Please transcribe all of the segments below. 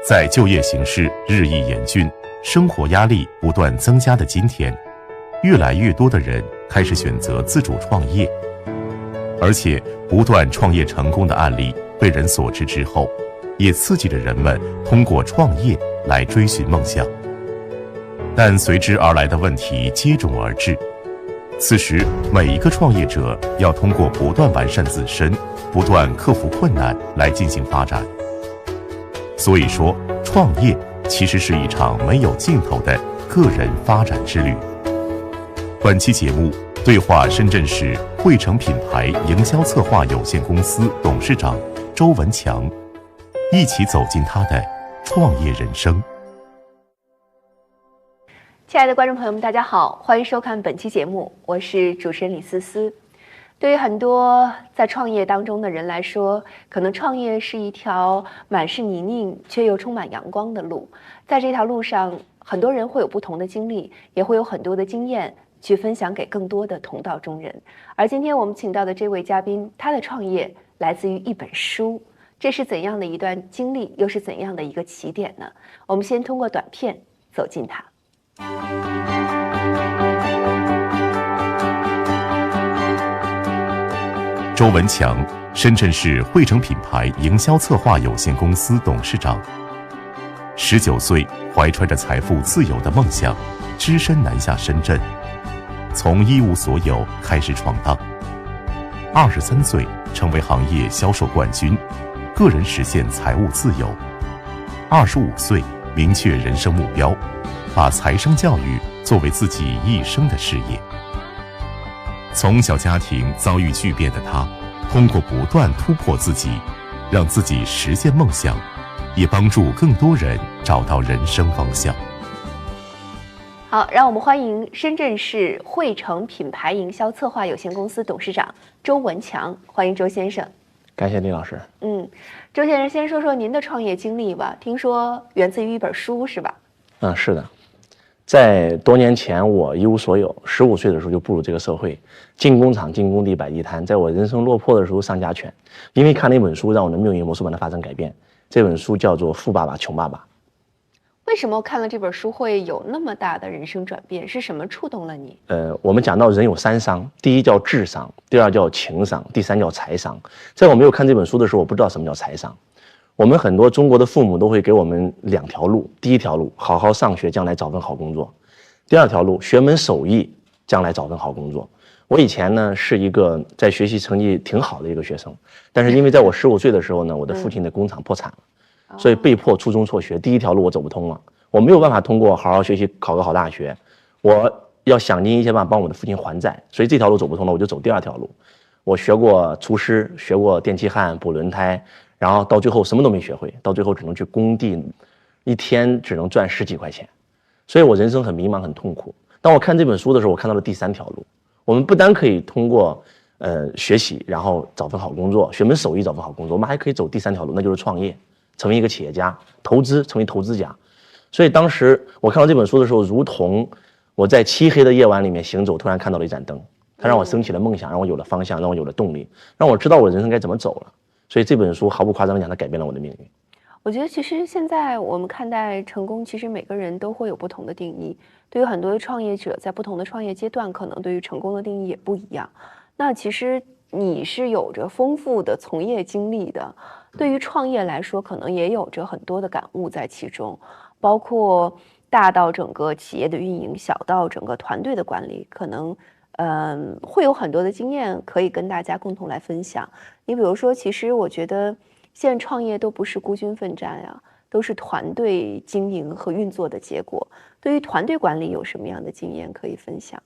在就业形势日益严峻、生活压力不断增加的今天，越来越多的人开始选择自主创业，而且不断创业成功的案例被人所知之后，也刺激着人们通过创业来追寻梦想。但随之而来的问题接踵而至，此时每一个创业者要通过不断完善自身，不断克服困难来进行发展。所以说，创业其实是一场没有尽头的个人发展之旅。本期节目对话深圳市汇成品牌营销策划有限公司董事长周文强，一起走进他的创业人生。亲爱的观众朋友们，大家好，欢迎收看本期节目，我是主持人李思思。对于很多在创业当中的人来说，可能创业是一条满是泥泞却又充满阳光的路。在这条路上，很多人会有不同的经历，也会有很多的经验去分享给更多的同道中人。而今天我们请到的这位嘉宾，他的创业来自于一本书，这是怎样的一段经历，又是怎样的一个起点呢？我们先通过短片走进它。周文强，深圳市汇成品牌营销策划有限公司董事长。19岁，怀揣着财富自由的梦想，只身南下深圳，从一无所有开始闯荡。23岁，成为行业销售冠军，个人实现财务自由。25岁，明确人生目标，把财商教育作为自己一生的事业。从小家庭遭遇巨变的他，通过不断突破自己，让自己实现梦想，也帮助更多人找到人生方向。好，让我们欢迎深圳市汇成品牌营销策划有限公司董事长周文强，欢迎周先生。感谢李老师。周先生，先说说您的创业经历吧。听说源自于一本书，是吧？是的。在多年前，我一无所有，15岁的时候就步入这个社会，进工厂、进工地、摆地摊。在我人生落魄的时候上家拳，因为看了一本书，让我的命运魔术般的发生改变。这本书叫做《富爸爸穷爸爸》。为什么看了这本书会有那么大的人生转变？是什么触动了你？我们讲到人有3商，第一叫智商，第二叫情商，第三叫财商。在我没有看这本书的时候，我不知道什么叫财商。我们很多中国的父母都会给我们2条路，第一条路好好上学，将来找份好工作；第二条路学门手艺，将来找份好工作。我以前呢是一个在学习成绩挺好的一个学生，但是因为在我15岁的时候呢，我的父亲的工厂破产了，所以被迫初中辍学。第一条路我走不通了，我没有办法通过好好学习考个好大学，我要想尽一切办法帮我的父亲还债，所以这条路走不通了，我就走第二条路。我学过厨师，学过电气焊、补轮胎，然后到最后什么都没学会，到最后只能去工地，一天只能赚10几块钱，所以我人生很迷茫很痛苦。当我看这本书的时候，我看到了第3条路，我们不单可以通过学习然后找份好工作，学门手艺找份好工作，我们还可以走第3条路，那就是创业，成为一个企业家，投资，成为投资家。所以当时我看到这本书的时候，如同我在漆黑的夜晚里面行走，突然看到了一盏灯，它让我升起了梦想，让我有了方向，让我有了动力，让我知道我人生该怎么走了。所以这本书毫不夸张地讲，它改变了我的命运。我觉得其实现在我们看待成功，其实每个人都会有不同的定义。对于很多的创业者，在不同的创业阶段，可能对于成功的定义也不一样。那其实你是有着丰富的从业经历的，对于创业来说，可能也有着很多的感悟在其中，包括大到整个企业的运营，小到整个团队的管理，可能会有很多的经验可以跟大家共同来分享。你比如说，其实我觉得现在创业都不是孤军奋战呀，都是团队经营和运作的结果。对于团队管理有什么样的经验可以分享？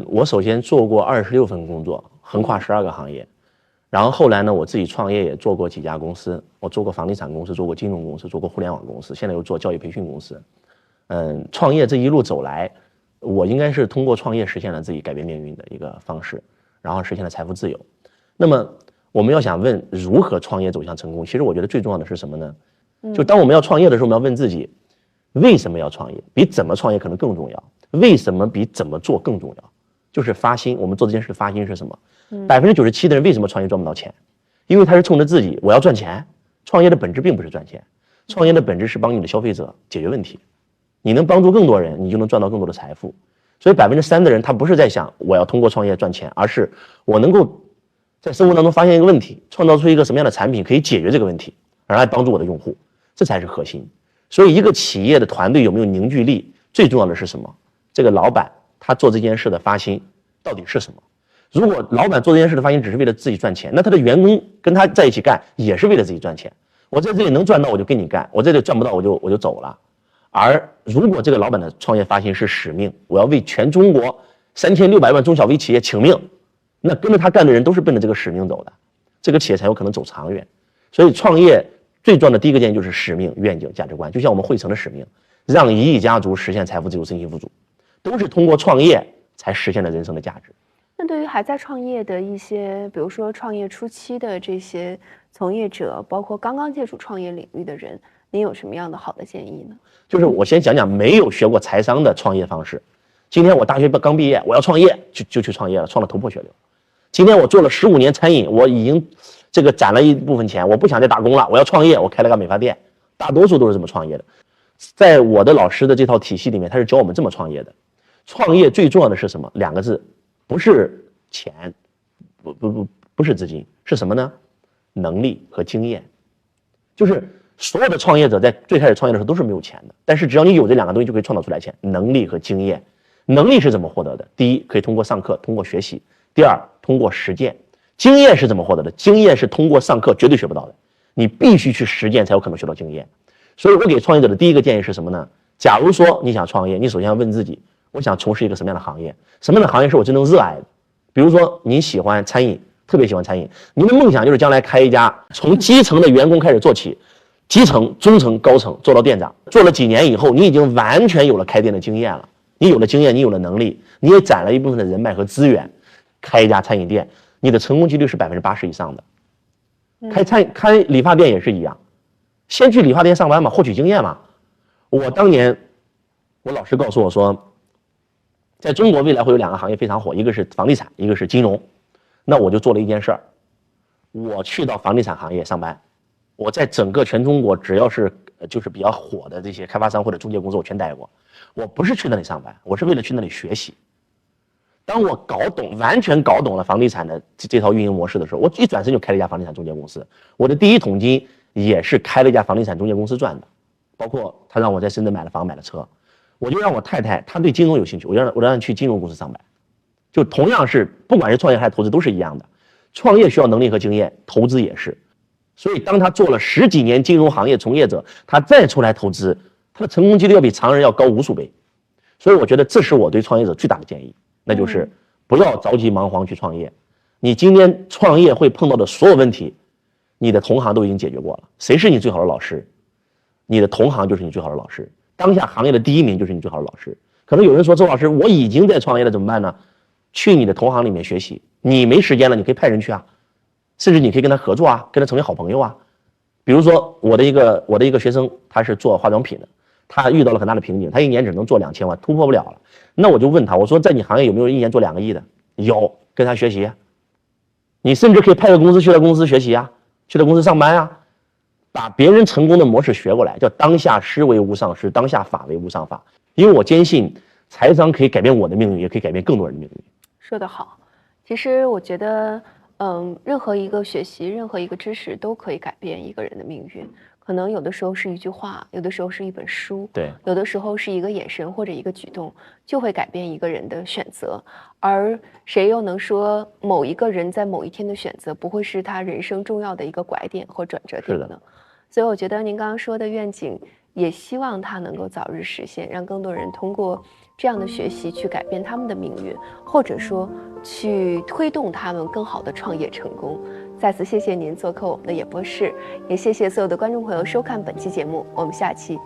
我首先做过26份工作，横跨12个行业。然后后来呢，我自己创业也做过几家公司，我做过房地产公司，做过金融公司，做过互联网公司，现在又做教育培训公司。创业这一路走来，我应该是通过创业实现了自己改变命运的一个方式，然后实现了财富自由。那么我们要想问如何创业走向成功，其实我觉得最重要的是什么呢？就当我们要创业的时候，我们要问自己，为什么要创业？比怎么创业可能更重要。为什么比怎么做更重要？就是发心，我们做这件事的发心是什么？97%的人为什么创业赚不到钱？因为他是冲着自己，我要赚钱。创业的本质并不是赚钱，创业的本质是帮你的消费者解决问题，你能帮助更多人，你就能赚到更多的财富。所以3%的人他不是在想我要通过创业赚钱，而是我能够在生活当中发现一个问题，创造出一个什么样的产品可以解决这个问题，而来帮助我的用户，这才是核心。所以一个企业的团队有没有凝聚力，最重要的是什么？这个老板他做这件事的发心到底是什么？如果老板做这件事的发心只是为了自己赚钱，那他的员工跟他在一起干也是为了自己赚钱。我在这里能赚到我就跟你干，我在这里赚不到我就走了。而如果这个老板的创业发心是使命，我要为全中国3600万中小微企业请命，那跟着他干的人都是奔着这个使命走的，这个企业才有可能走长远。所以创业最重要的第一个建议就是使命、愿景、价值观。就像我们汇成的使命，让1亿家族实现财富自由、身心富足，都是通过创业才实现了人生的价值。那对于还在创业的一些，比如说创业初期的这些从业者，包括刚刚接触创业领域的人，您有什么样的好的建议呢？就是我先讲讲没有学过财商的创业方式。今天我大学刚毕业，我要创业，就去创业了，创得头破血流。今天我做了15年餐饮，我已经这个攒了一部分钱，我不想再打工了，我要创业，我开了个美发店。大多数都是这么创业的。在我的老师的这套体系里面，他是教我们这么创业的。创业最重要的是什么？2个字，不是钱，不是资金，是什么呢？能力和经验。就是所有的创业者在最开始创业的时候都是没有钱的，但是只要你有这2个东西，就可以创造出来钱。能力和经验。能力是怎么获得的？第一，可以通过上课，通过学习；第二，通过实践。经验是怎么获得的？经验是通过上课绝对学不到的，你必须去实践才有可能学到经验。所以我给创业者的第一个建议是什么呢？假如说你想创业，你首先要问自己，我想从事一个什么样的行业？什么样的行业是我真正热爱的？比如说你喜欢餐饮，特别喜欢餐饮，您的梦想就是将来开一家从基层的员工开始做起，基层、中层、高层做到店长，做了几年以后，你已经完全有了开店的经验了。你有了经验，你有了能力，你也攒了一部分的人脉和资源，开一家餐饮店，你的成功几率是80%以上的。开理发店也是一样，先去理发店上班嘛，获取经验嘛。我当年，我老师告诉我说，在中国未来会有2个行业非常火，一个是房地产，一个是金融。那我就做了一件事儿，我去到房地产行业上班，我在整个全中国只要是就是比较火的这些开发商或者中介公司，我全待过。我不是去那里上班，我是为了去那里学习。当我完全搞懂了房地产的这套运营模式的时候，我一转身就开了一家房地产中介公司。我的第一桶金也是开了一家房地产中介公司赚的，包括他让我在深圳买了房买了车。我就让我太太，她对金融有兴趣，我让她去金融公司上班。就同样是不管是创业还是投资都是一样的，创业需要能力和经验，投资也是。所以当他做了10几年金融行业从业者，他再出来投资，他的成功几率要比常人要高无数倍。所以我觉得这是我对创业者最大的建议，那就是不要着急忙慌去创业。你今天创业会碰到的所有问题，你的同行都已经解决过了。谁是你最好的老师？你的同行就是你最好的老师。当下行业的第1名就是你最好的老师。可能有人说，周老师，我已经在创业了，怎么办呢？去你的同行里面学习。你没时间了，你可以派人去啊，甚至你可以跟他合作啊，跟他成为好朋友啊。比如说我的一个学生，他是做化妆品的，他遇到了很大的瓶颈，他1年只能做2000万，突破不了了。那我就问他，我说在你行业有没有1年做2个亿的？有，跟他学习。你甚至可以派个公司去他公司学习啊，去他公司上班啊，把别人成功的模式学过来，叫当下师为无上师，当下法为无上法。因为我坚信财商可以改变我的命运，也可以改变更多人的命运。说得好，其实我觉得，任何一个学习，任何一个知识都可以改变一个人的命运。可能有的时候是一句话，有的时候是一本书，对，有的时候是一个眼神或者一个举动，就会改变一个人的选择。而谁又能说某一个人在某一天的选择不会是他人生重要的一个拐点或转折点呢？所以我觉得您刚刚说的愿景，也希望它能够早日实现，让更多人通过这样的学习去改变他们的命运，或者说去推动他们更好的创业成功。再次谢谢您做客我们的演播室，也谢谢所有的观众朋友收看本期节目，我们下期